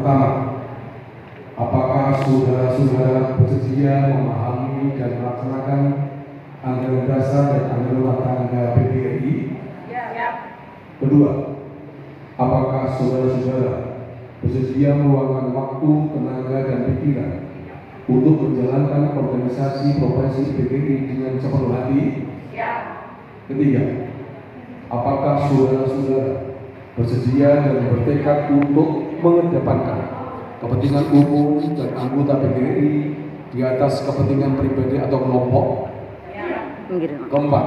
pertama, apakah saudara-saudara bersedia memahami dan melaksanakan anggaran dasar dan anggaran rumah tangga PGRI? Ya. Kedua, apakah saudara-saudara bersedia meluangkan waktu, tenaga, dan pikiran untuk menjalankan organisasi profesi PGRI dengan sepenuh hati? Ya. Ketiga, apakah saudara-saudara bersedia dan bertekad untuk mengedepankan kepentingan umum dan anggota PGRI di atas kepentingan pribadi atau kelompok? Keempat,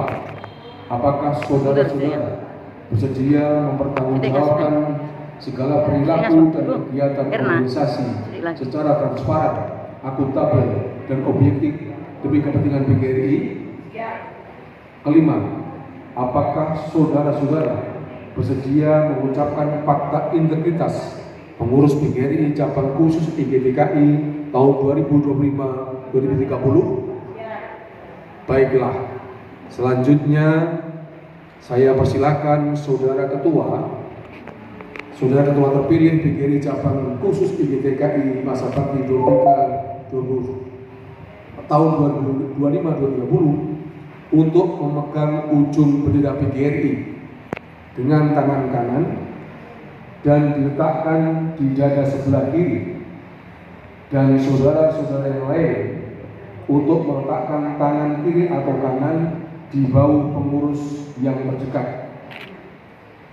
apakah saudara-saudara bersedia mempertanggungjawabkan segala perilaku dan kegiatan organisasi secara transparan, akuntabel, dan objektif demi kepentingan PGRI? Kelima, apakah saudara-saudara bersedia mengucapkan fakta integritas pengurus PGRI cabang khusus IGTKI tahun 2025-2030? Baiklah, selanjutnya saya persilakan Saudara Ketua terpilih PGRI cabang khusus IGTKI masa bakti 23 tahun 2025-2030 untuk memegang ujung bendera PGRI dengan tangan kanan dan diletakkan di dada sebelah kiri, dan saudara-saudara yang lain untuk meletakkan tangan kiri atau kanan di bahu pengurus yang terdekat.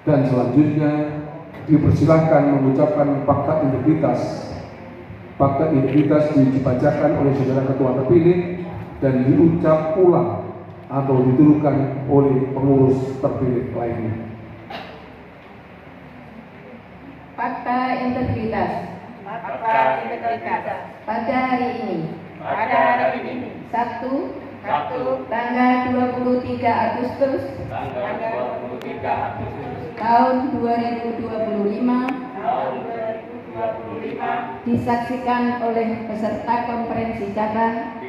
Dan selanjutnya dipersilahkan mengucapkan fakta integritas. Fakta integritas dibacakan oleh saudara ketua terpilih dan diucap ulang atau dituturkan oleh pengurus terpilih lainnya. Fakta integritas. Pada hari ini. Sabtu, tanggal 23 Agustus tahun 2025 disaksikan oleh peserta konferensi cabang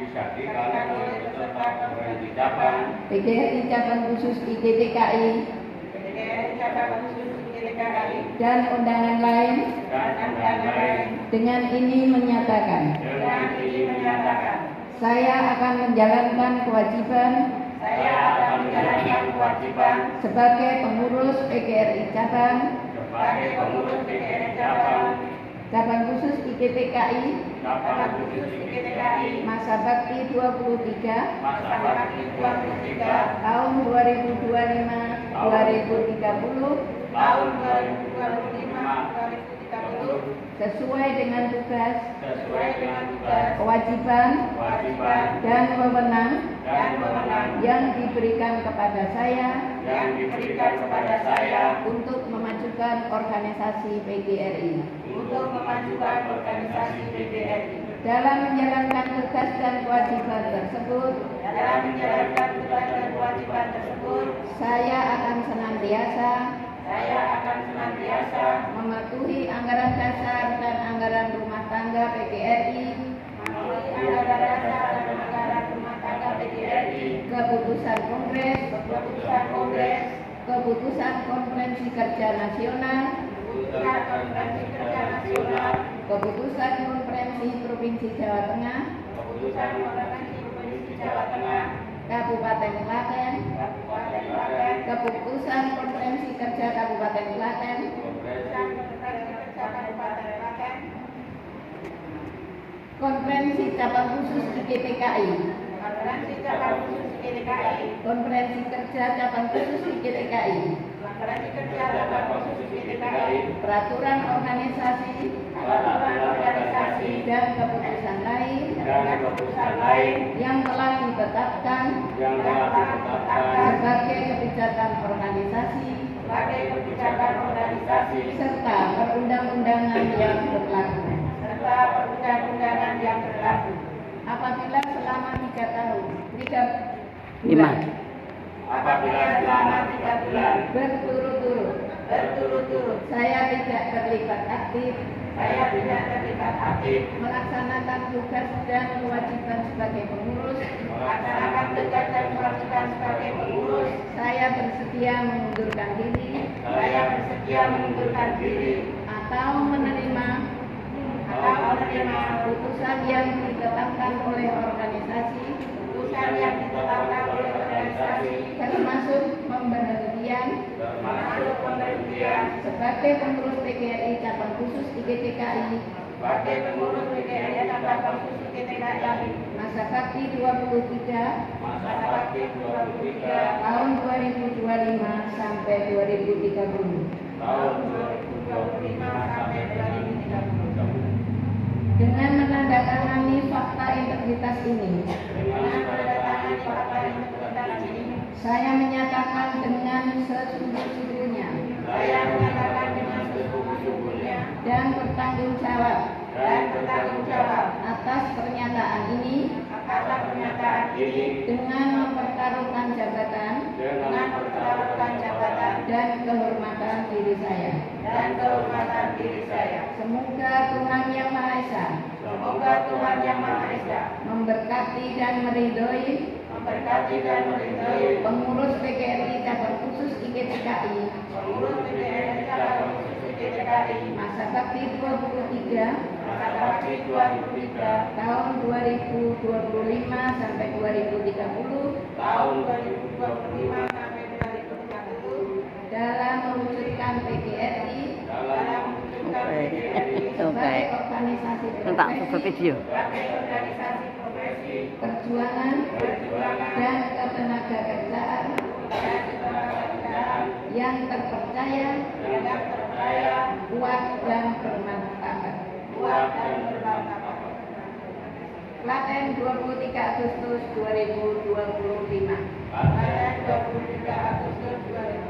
PGRI cabang khusus IGTKI dan undangan lain dengan ini menyatakan saya akan menjalankan kewajiban sebagai pengurus PGRI cabang khusus IGTKI masa bakti 23 tahun 2025-2030 sesuai dengan tugas, kewajiban, dan wewenang yang diberikan kepada saya untuk memajukan organisasi PGRI. Dalam menjalankan tugas dan kewajiban tersebut, saya akan senantiasa mematuhi anggaran dasar dan anggaran rumah tangga PGRI, keputusan Kongres, keputusan Konferensi Kerja Nasional, keputusan Konferensi Provinsi Jawa Tengah, Kabupaten Klaten, keputusan Konferensi Kerja Kabupaten Klaten, Konferensi Cabang Khusus IGTKI, Konferensi Kerja Cabang Khusus IGTKI, peraturan organisasi dan keputusan lain yang telah ditetapkan sebagai kebijakan organisasi serta perundang-undangan yang berlaku. Apabila selama 3 tahun, 3 bulan berturut-turut saya tidak terlibat aktif melaksanakan tugas dan kewajiban sebagai pengurus, saya bersedia mengundurkan diri atau menerima putusan yang ditetapkan oleh organisasi termasuk pemberhentian sebagai pengurus PGRI cabang khusus IGTKI masa bakti 23 tahun 2025 sampai 2030 dengan menandatangani fakta integritas ini. Saya menyatakan dengan sesungguh-sungguhnya dan bertanggung jawab atas pernyataan ini dengan mempertaruhkan jabatan dan kehormatan diri saya. Semoga Tuhan Yang Maha Esa memberkati dan meridhoi pengurus PGRI cabang khusus IGTKI masa bakti 23 tahun 2025 sampai 2030 dalam mewujudkan PGRI sebagai organisasi profesi perjuangan dan ketenagakerjaan yang terpercaya, kuat dan bermartabat. Klaten 23 Agustus 2025.